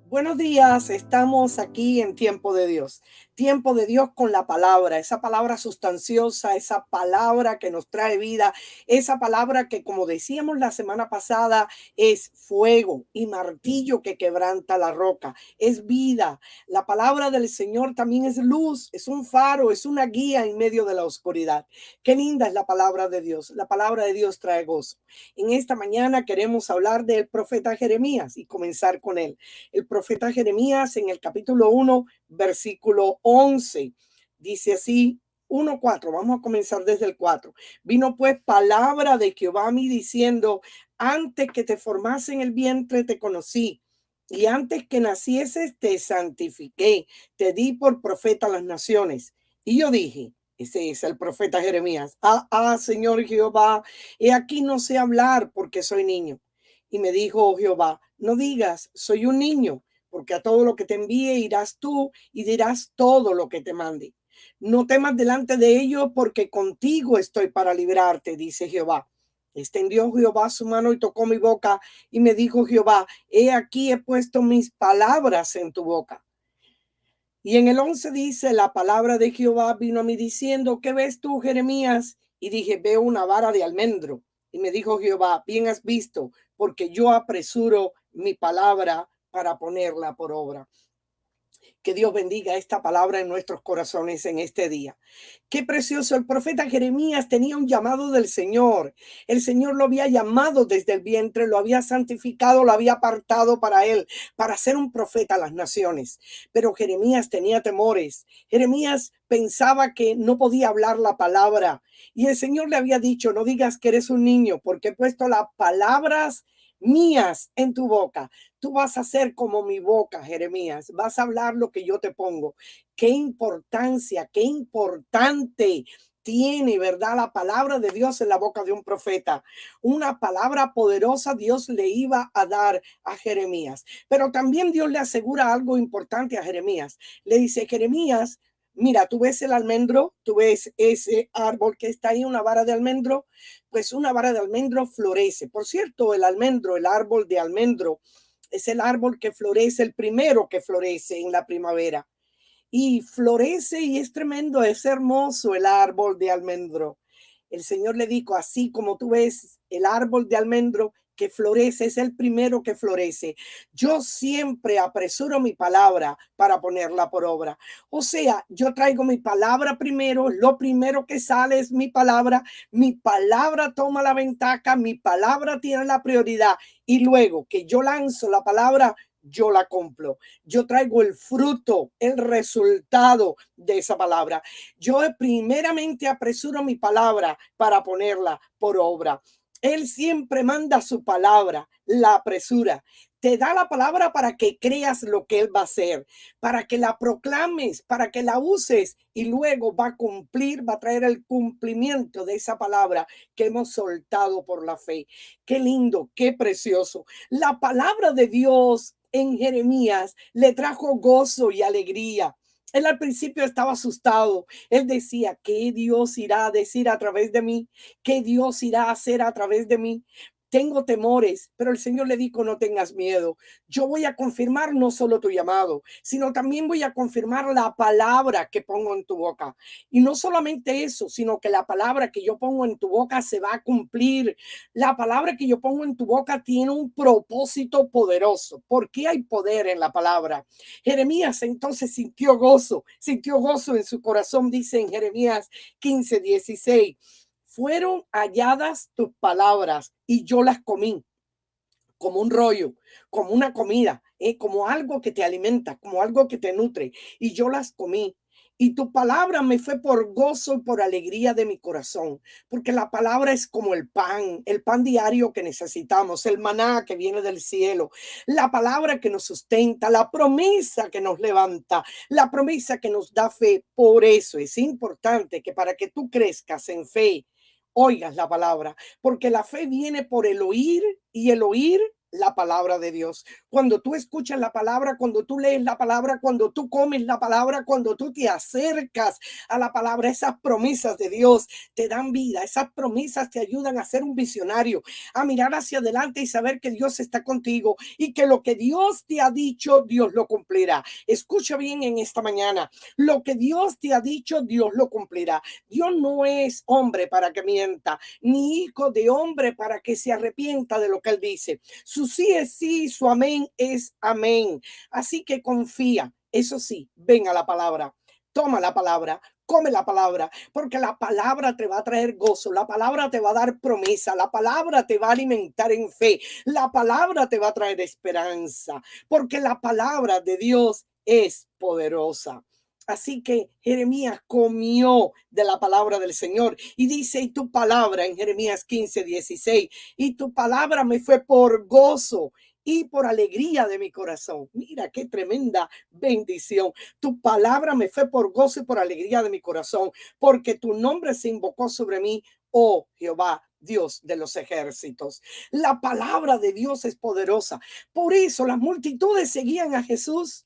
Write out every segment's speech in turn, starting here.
Buenos días, estamos aquí en tiempo de Dios con la palabra, esa palabra sustanciosa, esa palabra que nos trae vida, esa palabra que, como decíamos la semana pasada, es fuego y martillo que quebranta la roca, es vida. La palabra del Señor también es luz, es un faro, es una guía en medio de la oscuridad. Qué linda es la palabra de Dios, la palabra de Dios trae gozo. En esta mañana queremos hablar del profeta Jeremías y comenzar con él. El profeta Jeremías en el capítulo 1, versículo 11. Dice así, 1:4, vamos a comenzar desde el 4. Vino pues palabra de Jehová a mí diciendo, antes que te formase en el vientre te conocí, y antes que nacieses te santifiqué, te di por profeta a las naciones. Y yo dije, ese es el profeta Jeremías, Señor Jehová, he aquí no sé hablar porque soy niño. Y me dijo Jehová, no digas, soy un niño, porque a todo lo que te envíe irás tú y dirás todo lo que te mande. No temas delante de ellos, porque contigo estoy para librarte, dice Jehová. Extendió Jehová su mano y tocó mi boca, y me dijo Jehová, he aquí he puesto mis palabras en tu boca. Y en el 11 dice, la palabra de Jehová vino a mí diciendo, ¿qué ves tú, Jeremías? Y dije, veo una vara de almendro. Y me dijo Jehová, bien has visto, porque yo apresuro mi palabra para ponerla por obra. Que Dios bendiga esta palabra en nuestros corazones en este día. Qué precioso. El profeta Jeremías tenía un llamado del Señor. El Señor lo había llamado desde el vientre, lo había santificado, lo había apartado para él, para ser un profeta a las naciones. Pero Jeremías tenía temores. Jeremías pensaba que no podía hablar la palabra. Y el Señor le había dicho, no digas que eres un niño, porque he puesto las palabras mías en tu boca. Tú vas a ser como mi boca, Jeremías. Vas a hablar lo que yo te pongo. Qué importancia, qué importante tiene, ¿verdad? La palabra de Dios en la boca de un profeta. Una palabra poderosa Dios le iba a dar a Jeremías. Pero también Dios le asegura algo importante a Jeremías. Le dice, Jeremías, mira, tú ves el almendro, tú ves ese árbol que está ahí, una vara de almendro, pues una vara de almendro florece. Por cierto, el almendro, el árbol de almendro, es el árbol que florece, el primero que florece en la primavera. Y florece y es tremendo, es hermoso el árbol de almendro. El Señor le dijo, así como tú ves el árbol de almendro que florece, es el primero que florece. Yo siempre apresuro mi palabra para ponerla por obra. O sea, yo traigo mi palabra primero, lo primero que sale es mi palabra toma la ventaja, mi palabra tiene la prioridad y luego que yo lanzo la palabra, yo la cumplo. Yo traigo el fruto, el resultado de esa palabra. Yo primeramente apresuro mi palabra para ponerla por obra. Él siempre manda su palabra, la apresura. Te da la palabra para que creas lo que Él va a hacer, para que la proclames, para que la uses y luego va a cumplir, va a traer el cumplimiento de esa palabra que hemos soltado por la fe. Qué lindo, qué precioso. La palabra de Dios en Jeremías le trajo gozo y alegría. Él al principio estaba asustado. Él decía, ¿qué Dios irá a decir a través de mí? ¿Qué Dios irá a hacer a través de mí? Tengo temores, pero el Señor le dijo, no tengas miedo. Yo voy a confirmar no solo tu llamado, sino también voy a confirmar la palabra que pongo en tu boca. Y no solamente eso, sino que la palabra que yo pongo en tu boca se va a cumplir. La palabra que yo pongo en tu boca tiene un propósito poderoso. ¿Por qué hay poder en la palabra? Jeremías entonces sintió gozo en su corazón, dice en Jeremías 15:16. Fueron halladas tus palabras y yo las comí como un rollo, como una comida, como algo que te alimenta, como algo que te nutre. Y yo las comí. Y tu palabra me fue por gozo y por alegría de mi corazón, porque la palabra es como el pan diario que necesitamos, el maná que viene del cielo, la palabra que nos sustenta, la promesa que nos levanta, la promesa que nos da fe. Por eso es importante que para que tú crezcas en fe, oigas la palabra, porque la fe viene por el oír y el oír la palabra de Dios. Cuando tú escuchas la palabra, cuando tú lees la palabra, cuando tú comes la palabra, cuando tú te acercas a la palabra, esas promesas de Dios te dan vida. Esas promesas te ayudan a ser un visionario, a mirar hacia adelante y saber que Dios está contigo y que lo que Dios te ha dicho, Dios lo cumplirá. Escucha bien en esta mañana. Lo que Dios te ha dicho, Dios lo cumplirá. Dios no es hombre para que mienta, ni hijo de hombre para que se arrepienta de lo que él dice. Su sí es sí, su amén es amén. Así que confía. Eso sí, ven a la palabra. Toma la palabra, come la palabra, porque la palabra te va a traer gozo, la palabra te va a dar promesa, la palabra te va a alimentar en fe, la palabra te va a traer esperanza, porque la palabra de Dios es poderosa. Así que Jeremías comió de la palabra del Señor y dice, y tu palabra en Jeremías 15:16, y tu palabra me fue por gozo y por alegría de mi corazón. Mira qué tremenda bendición. Tu palabra me fue por gozo y por alegría de mi corazón, porque tu nombre se invocó sobre mí, oh Jehová, Dios de los ejércitos. La palabra de Dios es poderosa. Por eso las multitudes seguían a Jesús.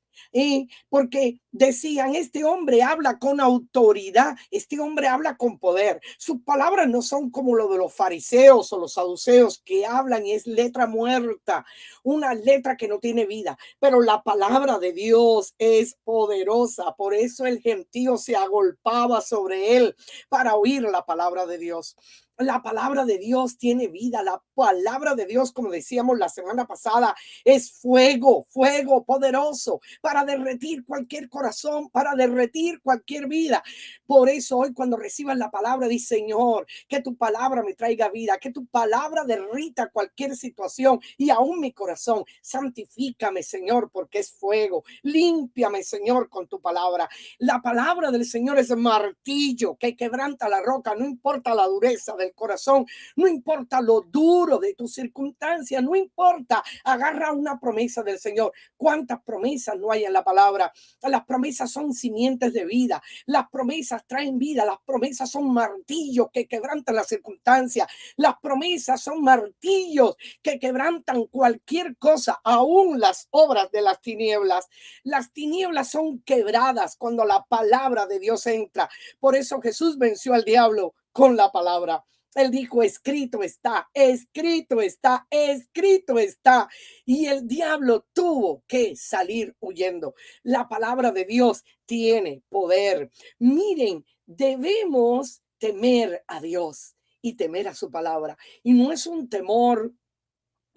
Porque decían, este hombre habla con autoridad, este hombre habla con poder. Sus palabras no son como lo de los fariseos o los saduceos que hablan y es letra muerta, una letra que no tiene vida. Pero la palabra de Dios es poderosa. Por eso el gentío se agolpaba sobre él para oír la palabra de Dios. La palabra de Dios tiene vida. La palabra de Dios, como decíamos la semana pasada, es fuego, fuego poderoso para derretir cualquier corazón, para derretir cualquier vida. Por eso hoy cuando recibas la palabra, di Señor, que tu palabra me traiga vida, que tu palabra derrita cualquier situación y aún mi corazón. Santifícame, Señor, porque es fuego. Límpiame, Señor, con tu palabra. La palabra del Señor es martillo que quebranta la roca, no importa la dureza del corazón, no importa lo duro de tu circunstancia, no importa, agarra una promesa del Señor. ¿Cuántas promesas no hay en la palabra? Las promesas son simientes de vida, las promesas traen vida, las promesas son martillos que quebrantan las circunstancias, las promesas son martillos que quebrantan cualquier cosa, aún las obras de las tinieblas. Las tinieblas son quebradas cuando la palabra de Dios entra. Por eso Jesús venció al diablo con la palabra. Él dijo, escrito está, escrito está, escrito está. Y el diablo tuvo que salir huyendo. La palabra de Dios tiene poder. Miren, debemos temer a Dios y temer a su palabra. Y no es un temor,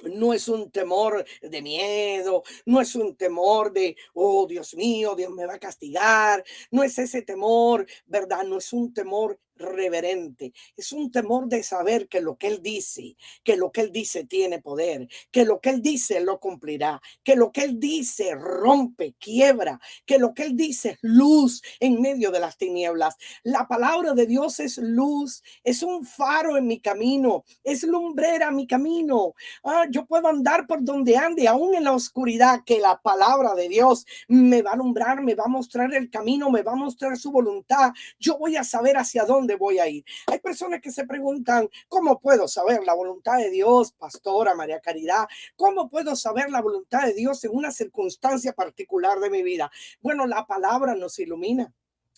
no es un temor de miedo, no es un temor de, oh Dios mío, Dios me va a castigar, no es ese temor, ¿verdad? No es un temor reverente, es un temor de saber que lo que Él dice, que lo que Él dice tiene poder, que lo que Él dice lo cumplirá, que lo que Él dice rompe, quiebra, que lo que Él dice es luz en medio de las tinieblas. La palabra de Dios es luz, es un faro en mi camino, es lumbrera mi camino. Yo puedo andar por donde ande, aún en la oscuridad, que la palabra de Dios me va a alumbrar, me va a mostrar el camino, me va a mostrar su voluntad. Yo voy a saber hacia dónde voy a ir. Hay personas que se preguntan, ¿cómo puedo saber la voluntad de Dios, pastora María Caridad? ¿Cómo puedo saber la voluntad de Dios en una circunstancia particular de mi vida? Bueno, la palabra nos ilumina.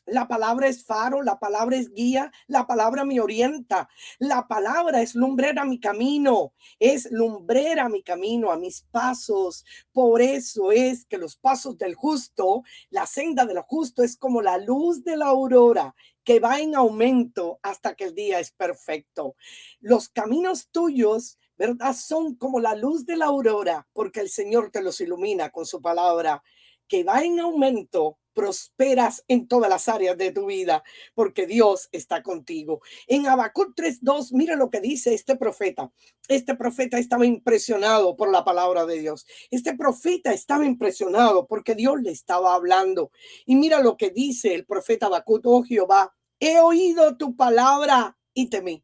La palabra es faro, la palabra es guía, la palabra me orienta, la palabra es lumbrera mi camino, es lumbrera mi camino, a mis pasos. Por eso es que los pasos del justo, la senda de lo justo es como la luz de la aurora que va en aumento hasta que el día es perfecto. Los caminos tuyos, ¿verdad? Son como la luz de la aurora, porque el Señor te los ilumina con su palabra que va en aumento, prosperas en todas las áreas de tu vida, porque Dios está contigo. En Habacuc 3:2, mira lo que dice este profeta. Este profeta estaba impresionado por la palabra de Dios. Este profeta estaba impresionado porque Dios le estaba hablando. Y mira lo que dice el profeta Habacuc: oh Jehová, he oído tu palabra y temí.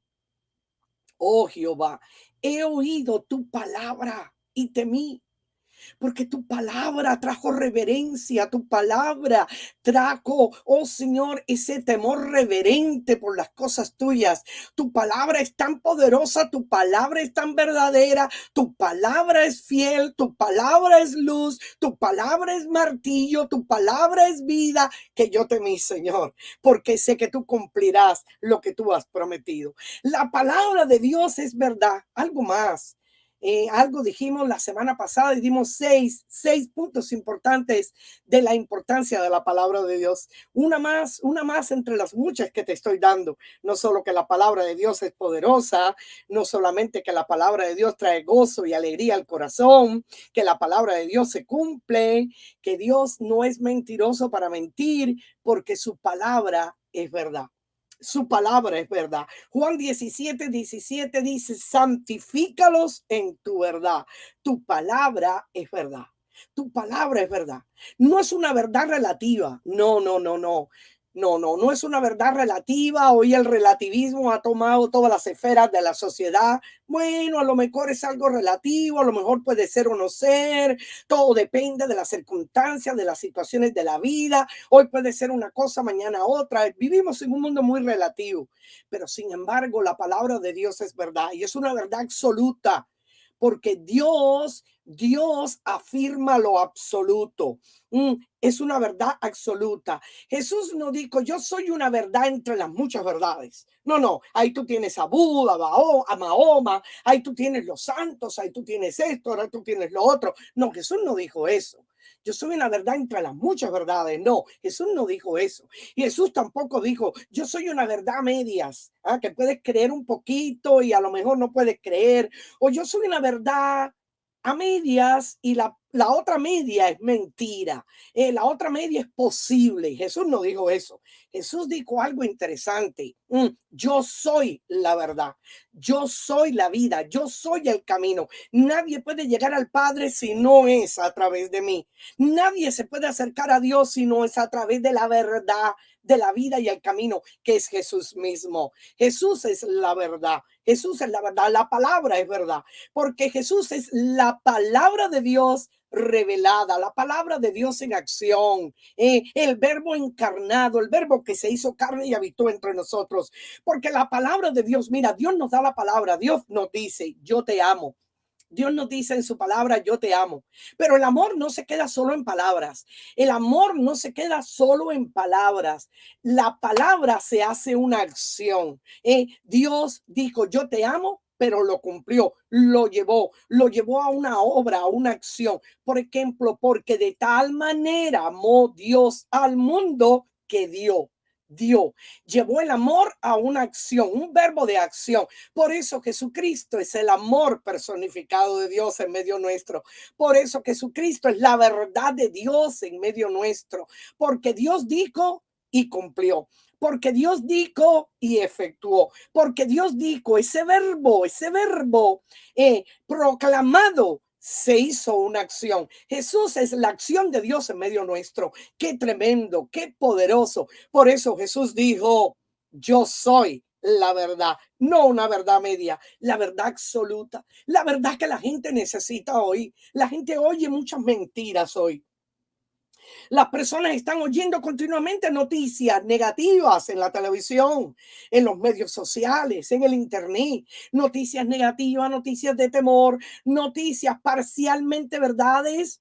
Oh Jehová, he oído tu palabra y temí. porque tu palabra trajo reverencia, tu palabra trajo, oh Señor, ese temor reverente por las cosas tuyas. Tu palabra es tan poderosa, tu palabra es tan verdadera, tu palabra es fiel, tu palabra es luz, tu palabra es martillo, tu palabra es vida, que yo temí, Señor, porque sé que tú cumplirás lo que tú has prometido. La palabra de Dios es verdad. Algo más. Algo dijimos la semana pasada y dimos seis puntos importantes de la importancia de la palabra de Dios. Una más entre las muchas que te estoy dando. No solo que la palabra de Dios es poderosa, no solamente que la palabra de Dios trae gozo y alegría al corazón, que la palabra de Dios se cumple, que Dios no es mentiroso para mentir, porque su palabra es verdad. Su palabra es verdad. Juan 17:17 dice, santifícalos en tu verdad. Tu palabra es verdad. Tu palabra es verdad. No es una verdad relativa. No, no, no, no. No, no, no es una verdad relativa. Hoy el relativismo ha tomado todas las esferas de la sociedad. Bueno, a lo mejor es algo relativo, a lo mejor puede ser o no ser. Todo depende de las circunstancias, de las situaciones de la vida. Hoy puede ser una cosa, mañana otra. Vivimos en un mundo muy relativo, pero sin embargo la palabra de Dios es verdad y es una verdad absoluta, porque Dios afirma lo absoluto. Es una verdad absoluta. Jesús no dijo, yo soy una verdad entre las muchas verdades. No, no, ahí tú tienes a Buda, a Mahoma, ahí tú tienes los santos, ahí tú tienes esto, ahí tú tienes lo otro. No, Jesús no dijo eso. Yo soy una verdad entre las muchas verdades. No, Jesús no dijo eso. Y Jesús tampoco dijo, yo soy una verdad a medias, que puedes creer un poquito y a lo mejor no puedes creer. O yo soy una verdad a medias y la otra media es mentira. La otra media es posible. Jesús no dijo eso. Jesús dijo algo interesante. Yo soy la verdad. Yo soy la vida. Yo soy el camino. Nadie puede llegar al Padre si no es a través de mí. Nadie se puede acercar a Dios si no es a través de la verdad, de la vida y el camino, que es Jesús mismo. Jesús es la verdad. Jesús es la verdad. La palabra es verdad, porque Jesús es la palabra de Dios revelada, la palabra de Dios en acción, el verbo encarnado, el verbo que se hizo carne y habitó entre nosotros, porque la palabra de Dios, mira, Dios nos da la palabra, Dios nos dice, yo te amo. Dios nos dice en su palabra, yo te amo. Pero el amor no se queda solo en palabras. El amor no se queda solo en palabras. La palabra se hace una acción. Dios dijo, yo te amo, pero lo cumplió, lo llevó a una obra, a una acción. Por ejemplo, porque de tal manera amó Dios al mundo que dio, llevó el amor a una acción, un verbo de acción. Por eso Jesucristo es el amor personificado de Dios en medio nuestro. Por eso Jesucristo es la verdad de Dios en medio nuestro. Porque Dios dijo y cumplió. Porque Dios dijo y efectuó. Porque Dios dijo, ese verbo proclamado se hizo una acción. Jesús es la acción de Dios en medio nuestro. Qué tremendo, qué poderoso. Por eso Jesús dijo, yo soy la verdad, no una verdad media, la verdad absoluta, la verdad que la gente necesita hoy. La gente oye muchas mentiras hoy. Las personas están oyendo continuamente noticias negativas en la televisión, en los medios sociales, en el internet, noticias negativas, noticias de temor, noticias parcialmente verdades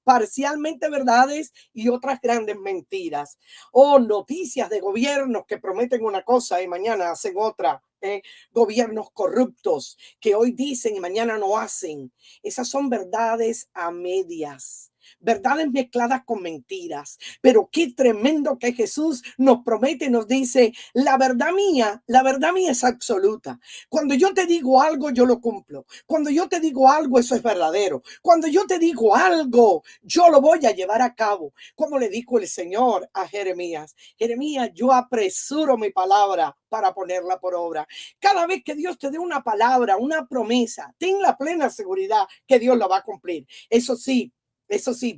y otras grandes mentiras. O noticias de gobiernos que prometen una cosa y mañana hacen otra. Gobiernos corruptos que hoy dicen y mañana no hacen. Esas son verdades a medias, verdades mezcladas con mentiras. Pero qué tremendo que Jesús nos promete y nos dice, la verdad mía es absoluta. Cuando yo te digo algo, yo lo cumplo. Cuando yo te digo algo, eso es verdadero. Cuando yo te digo algo, yo lo voy a llevar a cabo. Como le dijo el Señor a Jeremías, Jeremías, yo apresuro mi palabra para ponerla por obra. Cada vez que Dios te dé una palabra, una promesa, ten la plena seguridad que Dios la va a cumplir. Eso sí,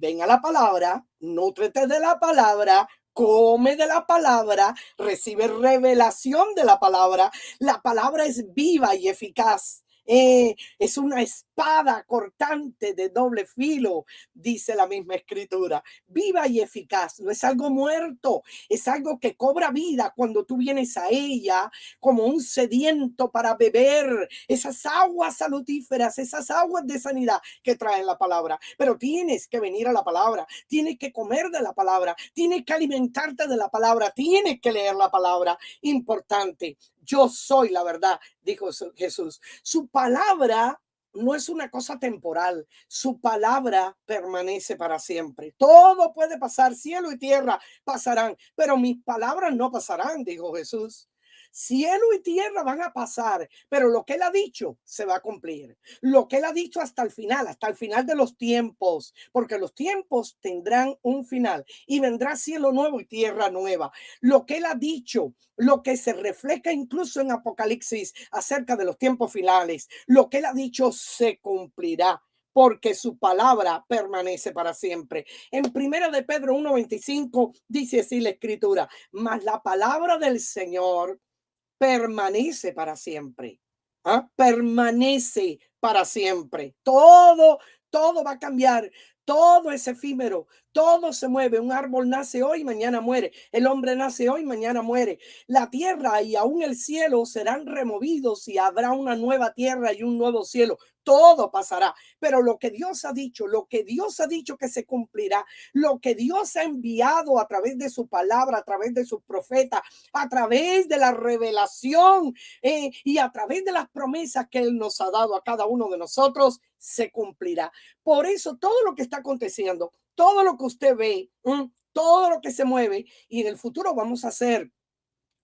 ven a la palabra, nútrete de la palabra, come de la palabra, recibe revelación de la palabra. La palabra es viva y eficaz. Es una espada cortante de doble filo, dice la misma escritura, viva y eficaz. No es algo muerto, es algo que cobra vida cuando tú vienes a ella como un sediento para beber esas aguas salutíferas, esas aguas de sanidad que traen la palabra. Pero tienes que venir a la palabra, tienes que comer de la palabra, tienes que alimentarte de la palabra, tienes que leer la palabra. Importante, yo soy la verdad, dijo Jesús. Su palabra no es una cosa temporal, su palabra permanece para siempre. Todo puede pasar, cielo y tierra pasarán, pero mis palabras no pasarán, dijo Jesús. Cielo y tierra van a pasar, pero lo que él ha dicho se va a cumplir. Lo que él ha dicho hasta el final de los tiempos, porque los tiempos tendrán un final y vendrá cielo nuevo y tierra nueva. Lo que él ha dicho, lo que se refleja incluso en Apocalipsis acerca de los tiempos finales, lo que él ha dicho se cumplirá porque su palabra permanece para siempre. En primera de Pedro 1:25 dice así la escritura, mas la palabra del Señor permanece para siempre. ¿Ah? Permanece para siempre. Todo va a cambiar. Todo es efímero, todo se mueve. Un árbol nace hoy, mañana muere. El hombre nace hoy, mañana muere. La tierra y aún el cielo serán removidos y habrá una nueva tierra y un nuevo cielo. Todo pasará, pero lo que Dios ha dicho, lo que Dios ha dicho que se cumplirá, lo que Dios ha enviado a través de su palabra, a través de sus profetas, a través de la revelación y a través de las promesas que Él nos ha dado a cada uno de nosotros, se cumplirá. Por eso todo lo que está aconteciendo, todo lo que usted ve, todo lo que se mueve, y en el futuro vamos a hacer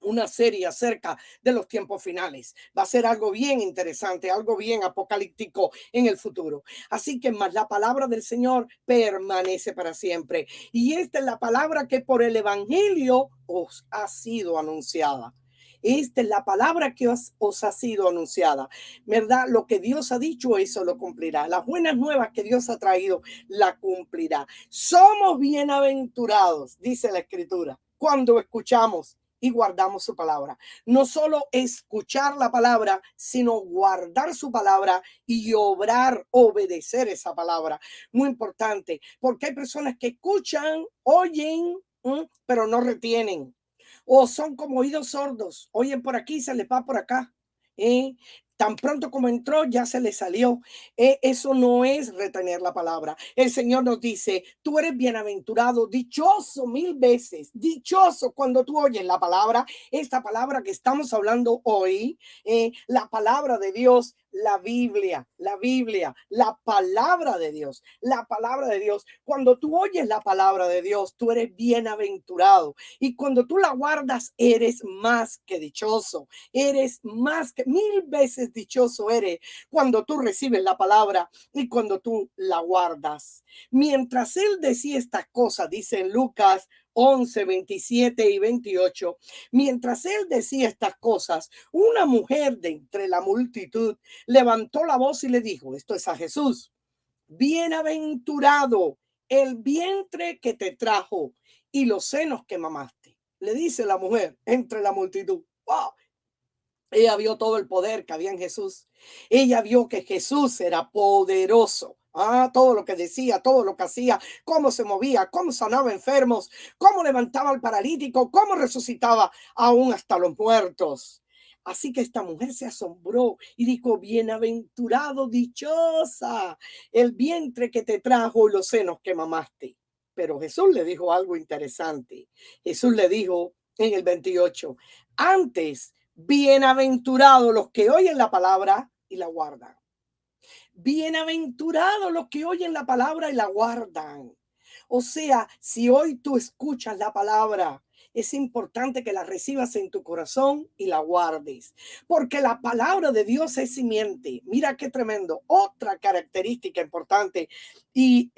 una serie acerca de los tiempos finales. Va a ser algo bien interesante, algo bien apocalíptico en el futuro. Así que más la palabra del Señor permanece para siempre. Y esta es la palabra que por el Evangelio os ha sido anunciada. Esta es la palabra que os ha sido anunciada, ¿verdad? Lo que Dios ha dicho, eso lo cumplirá. Las buenas nuevas que Dios ha traído, la cumplirá. Somos bienaventurados, dice la Escritura, cuando escuchamos y guardamos su palabra. No solo escuchar la palabra, sino guardar su palabra y obrar, obedecer esa palabra. Muy importante, porque hay personas que escuchan, oyen, pero no retienen. O son como oídos sordos, oyen por aquí, se les va por acá. ¿eh? Tan pronto como entró, ya se le salió. Eso no es retener la palabra. El Señor nos dice, tú eres bienaventurado, dichoso 1000 veces, dichoso cuando tú oyes la palabra, esta palabra que estamos hablando hoy, la palabra de Dios, la palabra de Dios, la palabra de Dios. Cuando tú oyes la palabra de Dios, tú eres bienaventurado. Y cuando tú la guardas, eres más que dichoso. Eres más que 1000 veces dichoso eres cuando tú recibes la palabra y cuando tú la guardas. Mientras él decía estas cosas, dice en Lucas 11:27 y 28, mientras él decía estas cosas, una mujer de entre la multitud levantó la voz y le dijo, esto es a Jesús, bienaventurado el vientre que te trajo y los senos que mamaste. Le dice la mujer entre la multitud. ¡Wow! Ella vio todo el poder que había en Jesús. Ella vio que Jesús era poderoso. Todo lo que decía, todo lo que hacía, cómo se movía, cómo sanaba enfermos, cómo levantaba al paralítico, cómo resucitaba aún hasta los muertos. Así que esta mujer se asombró y dijo, bienaventurado, dichosa, el vientre que te trajo y los senos que mamaste. Pero Jesús le dijo algo interesante. Jesús le dijo en el 28, antes, bienaventurados los que oyen la palabra y la guardan. Bienaventurados los que oyen la palabra y la guardan. O sea, si hoy tú escuchas la palabra, es importante que la recibas en tu corazón y la guardes, porque la palabra de Dios es simiente. Mira qué tremendo. Otra característica importante y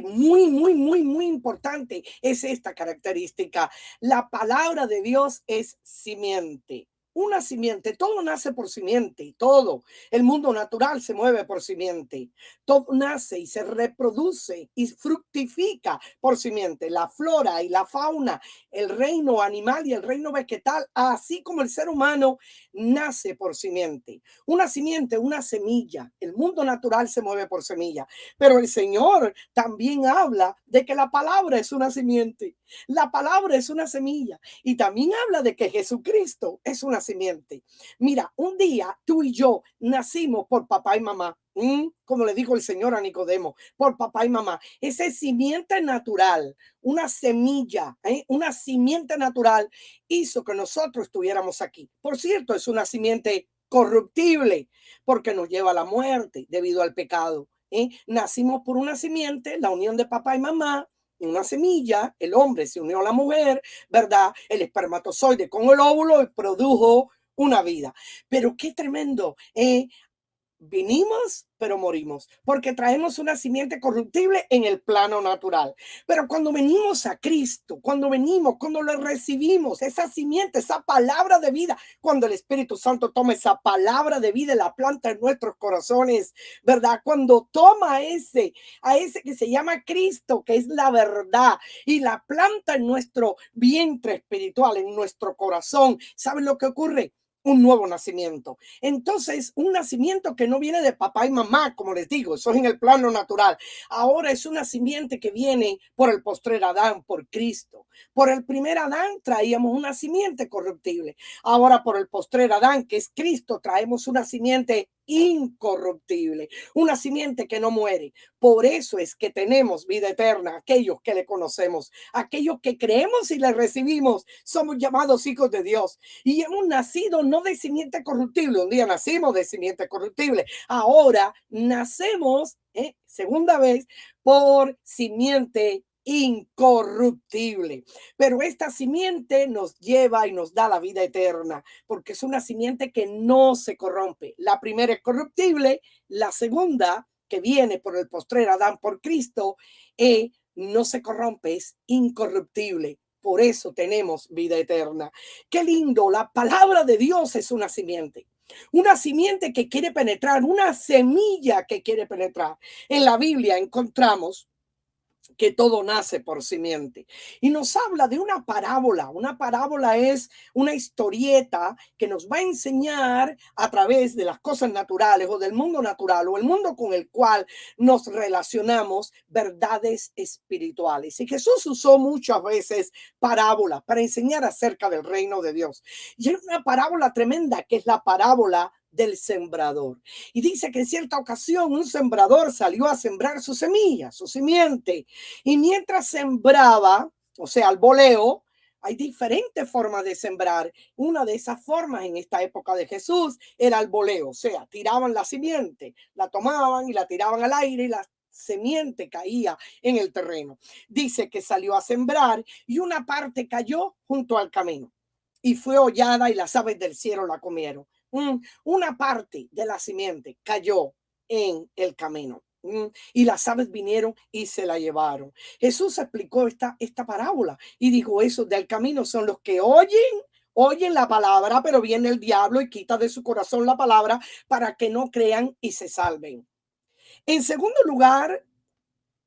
muy, muy, muy, muy importante es esta característica. La palabra de Dios es simiente. una simiente, todo nace por simiente, todo. El mundo natural se mueve por simiente. Todo nace y se reproduce y fructifica por simiente. La flora y la fauna, el reino animal y el reino vegetal, así como el ser humano, nace por simiente. Una simiente, una semilla. El mundo natural se mueve por semilla. Pero el Señor también habla de que la palabra es una simiente. La palabra es una semilla. Y también habla de que Jesucristo es una simiente. Mira, un día tú y yo nacimos por papá y mamá. Como le dijo el Señor a Nicodemo, por papá y mamá. Esa es simiente natural, una semilla, una simiente natural hizo que nosotros estuviéramos aquí. Por cierto, es una simiente corruptible porque nos lleva a la muerte debido al pecado. Nacimos por una simiente, la unión de papá y mamá, una semilla, el hombre se unió a la mujer, ¿verdad? El espermatozoide con el óvulo y produjo una vida. Pero qué tremendo. Vinimos, pero morimos, porque traemos una simiente corruptible en el plano natural. Pero cuando venimos a Cristo, cuando le recibimos, esa simiente, esa palabra de vida, cuando el Espíritu Santo toma esa palabra de vida y la planta en nuestros corazones, ¿verdad? Cuando toma a ese que se llama Cristo, que es la verdad, y la planta en nuestro vientre espiritual, en nuestro corazón, ¿saben lo que ocurre? Un nuevo nacimiento. Entonces, un nacimiento que no viene de papá y mamá, como les digo, eso es en el plano natural. Ahora es un nacimiento que viene por el postrer Adán, por Cristo. Por el primer Adán traíamos una simiente corruptible. Ahora por el postrer Adán, que es Cristo, traemos una simiente incorruptible, una simiente que no muere. Por eso es que tenemos vida eterna, aquellos que le conocemos, aquellos que creemos y le recibimos, somos llamados hijos de Dios y hemos nacido no de simiente corruptible. Un día nacimos de simiente corruptible, ahora nacemos, segunda vez, por simiente incorruptible. Pero esta simiente nos lleva y nos da la vida eterna, porque es una simiente que no se corrompe. La primera es corruptible, la segunda, que viene por el postrer Adán por Cristo, no se corrompe, es incorruptible. Por eso tenemos vida eterna. Qué lindo, la palabra de Dios es una simiente que quiere penetrar, una semilla que quiere penetrar. En la Biblia encontramos que todo nace por simiente. Y nos habla de una parábola. Una parábola es una historieta que nos va a enseñar a través de las cosas naturales o del mundo natural o el mundo con el cual nos relacionamos, verdades espirituales. Y Jesús usó muchas veces parábolas para enseñar acerca del reino de Dios. Y hay una parábola tremenda que es la parábola del sembrador. Y dice que en cierta ocasión un sembrador salió a sembrar su semilla, su simiente. Y mientras sembraba, o sea, al voleo, hay diferentes formas de sembrar. Una de esas formas en esta época de Jesús era el voleo, o sea, tiraban la simiente, la tomaban y la tiraban al aire y la semiente caía en el terreno. Dice que salió a sembrar y una parte cayó junto al camino y fue hollada y las aves del cielo la comieron. Una parte de la simiente cayó en el camino. Y las aves vinieron y se la llevaron. Jesús explicó esta parábola y dijo: esos del camino son los que oyen la palabra, pero viene el diablo y quita de su corazón la palabra para que no crean y se salven. En segundo lugar,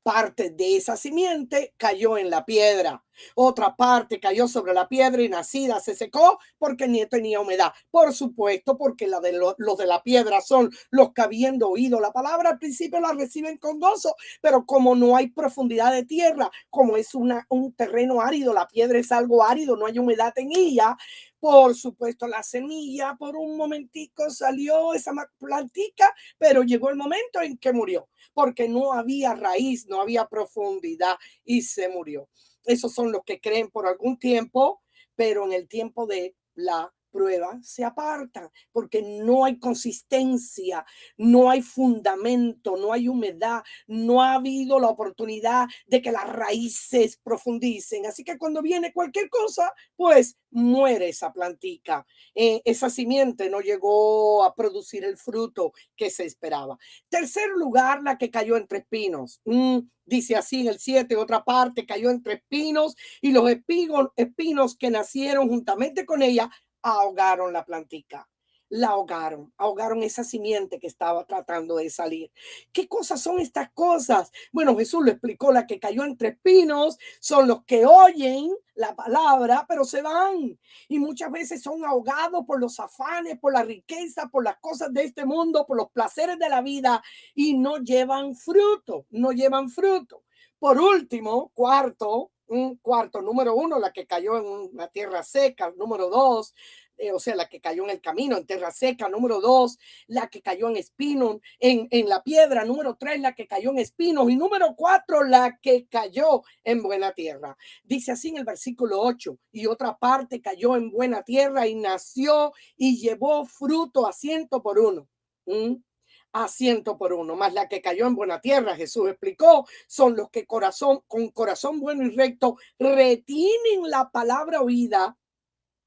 parte de esa simiente cayó en la piedra. Otra parte cayó sobre la piedra y nacida se secó porque ni tenía humedad. Por supuesto, porque los de la piedra son los que habiendo oído la palabra al principio la reciben con gozo, pero como no hay profundidad de tierra, como es un terreno árido, la piedra es algo árido, no hay humedad en ella. Por supuesto, la semilla por un momentico salió esa plantica, pero llegó el momento en que murió porque no había raíz, no había profundidad y se murió. Esos son los que creen por algún tiempo, pero en el tiempo de la prueba se apartan porque no hay consistencia, no hay fundamento, no hay humedad, no ha habido la oportunidad de que las raíces profundicen. Así que cuando viene cualquier cosa, pues muere esa plantica. Esa simiente no llegó a producir el fruto que se esperaba. Tercer lugar, la que cayó entre espinos. Dice así en el 7, otra parte cayó entre espinos y los espinos que nacieron juntamente con ella ahogaron la plantica. La ahogaron esa simiente que estaba tratando de salir. ¿Qué cosas son estas cosas? Bueno, Jesús lo explicó, la que cayó entre espinos son los que oyen la palabra, pero se van. Y muchas veces son ahogados por los afanes, por la riqueza, por las cosas de este mundo, por los placeres de la vida y no llevan fruto, no llevan fruto. Por último, cuarto, número uno, la que cayó en una tierra seca. Número dos, o sea, la que cayó en el camino, en tierra seca. Número dos, la que cayó en espinos, en la piedra. Número tres, la que cayó en espinos. Y número cuatro, la que cayó en buena tierra. Dice así en el versículo 8, y otra parte cayó en buena tierra y nació y llevó fruto a ciento por uno. A ciento por uno, más la que cayó en buena tierra, Jesús explicó, son los que con corazón bueno y recto retienen la palabra oída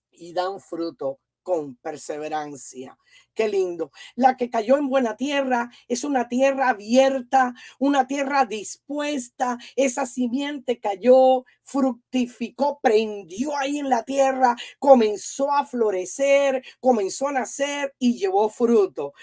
y dan fruto con perseverancia. Qué lindo. La que cayó en buena tierra es una tierra abierta, una tierra dispuesta. Esa simiente cayó, fructificó, prendió ahí en la tierra, comenzó a florecer, comenzó a nacer y llevó fruto.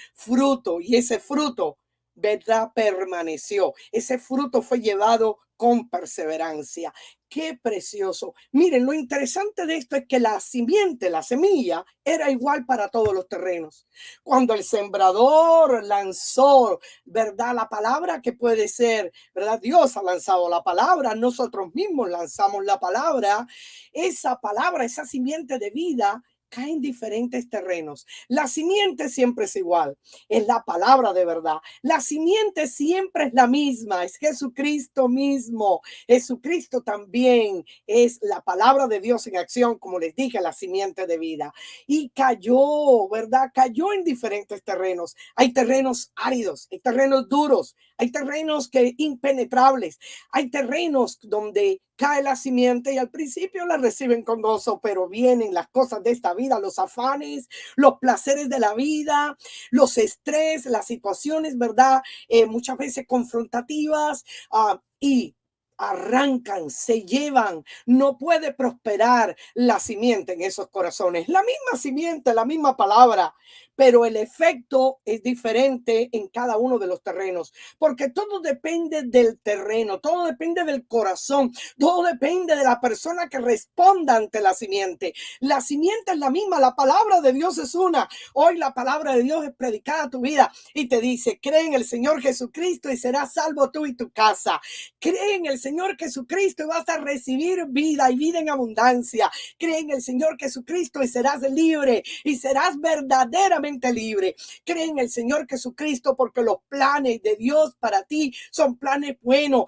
Y ese fruto, ¿verdad? Permaneció. Ese fruto fue llevado con perseverancia. Qué precioso. Miren, lo interesante de esto es que la simiente, la semilla, era igual para todos los terrenos. Cuando el sembrador lanzó, ¿verdad? La palabra que puede ser, ¿verdad? Dios ha lanzado la palabra, nosotros mismos lanzamos la palabra. Esa palabra, esa simiente de vida, cae en diferentes terrenos. La simiente siempre es igual, es la palabra de verdad. La simiente siempre es la misma, es Jesucristo mismo. Jesucristo también es la palabra de Dios en acción, como les dije, la simiente de vida. Y cayó, ¿verdad? Cayó en diferentes terrenos. Hay terrenos áridos, hay terrenos duros, hay terrenos que impenetrables, hay terrenos donde cae la simiente y al principio la reciben con gozo, pero vienen las cosas de esta vida, los afanes, los placeres de la vida, los estrés, las situaciones, ¿verdad? Muchas veces confrontativas, y arrancan, se llevan, no puede prosperar la simiente en esos corazones. La misma simiente, la misma palabra, pero el efecto es diferente en cada uno de los terrenos, porque todo depende del terreno, todo depende del corazón, todo depende de la persona que responda ante la simiente. La simiente es la misma, la palabra de Dios es una. Hoy la palabra de Dios es predicada a tu vida y te dice, cree en el Señor Jesucristo y serás salvo tú y tu casa. Cree en el Señor Jesucristo y vas a recibir vida y vida en abundancia. Cree en el Señor Jesucristo y serás libre y serás verdaderamente libre. Cree en el Señor Jesucristo porque los planes de Dios para ti son planes buenos,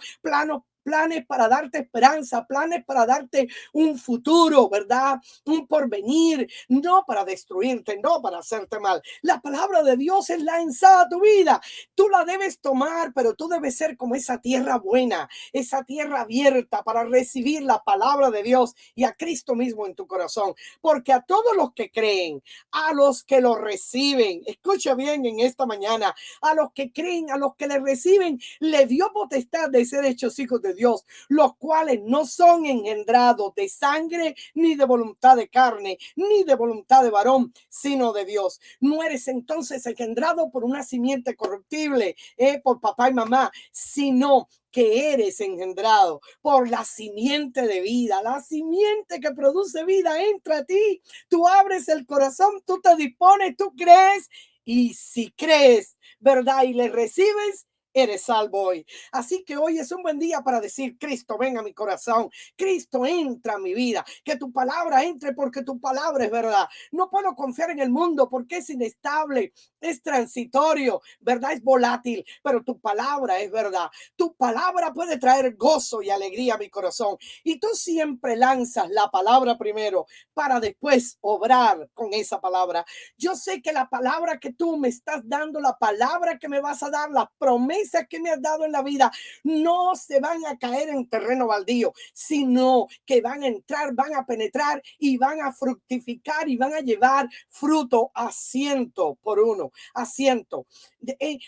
planes para darte esperanza, planes para darte un futuro, ¿verdad? Un porvenir, no para destruirte, no para hacerte mal. La palabra de Dios es lanzada a tu vida. Tú la debes tomar, pero tú debes ser como esa tierra buena, esa tierra abierta para recibir la palabra de Dios y a Cristo mismo en tu corazón. Porque a todos los que creen, a los que lo reciben, escucha bien en esta mañana, a los que creen, a los que le reciben, le dio potestad de ser hechos hijos de Dios, los cuales no son engendrados de sangre, ni de voluntad de carne, ni de voluntad de varón, sino de Dios. No eres entonces engendrado por una simiente corruptible, por papá y mamá, sino que eres engendrado por la simiente de vida, la simiente que produce vida entra a ti. Tú abres el corazón, tú te dispones, tú crees y si crees, ¿verdad? Y le recibes, eres salvo hoy. Así que hoy es un buen día para decir, Cristo, ven a mi corazón. Cristo, entra a mi vida. Que tu palabra entre porque tu palabra es verdad. No puedo confiar en el mundo porque es inestable, es transitorio, ¿verdad? Es volátil, pero tu palabra es verdad. Tu palabra puede traer gozo y alegría a mi corazón. Y tú siempre lanzas la palabra primero para después obrar con esa palabra. Yo sé que la palabra que tú me estás dando, la palabra que me vas a dar, las promesas promesas que me has dado en la vida no se van a caer en terreno baldío, sino que van a entrar, van a penetrar y van a fructificar y van a llevar fruto a 100 por 1, a 100.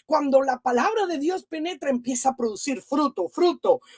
Cuando la palabra de Dios penetra, empieza a producir fruto,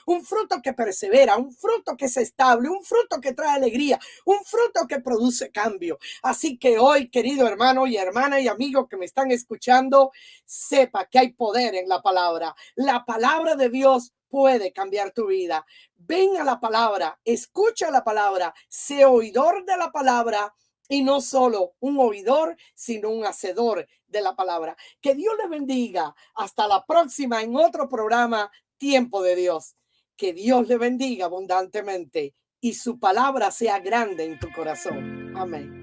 un fruto que persevera, un fruto que es estable, un fruto que trae alegría, un fruto que produce cambio. Así que hoy, querido hermano y hermana y amigo que me están escuchando, sepa que hay poder en la palabra. La palabra de Dios puede cambiar tu vida. Ven a la palabra, escucha la palabra, sé oidor de la palabra y no solo un oidor, sino un hacedor de la palabra. Que Dios le bendiga. Hasta la próxima en otro programa, Tiempo de Dios. Que Dios le bendiga abundantemente y su palabra sea grande en tu corazón. Amén.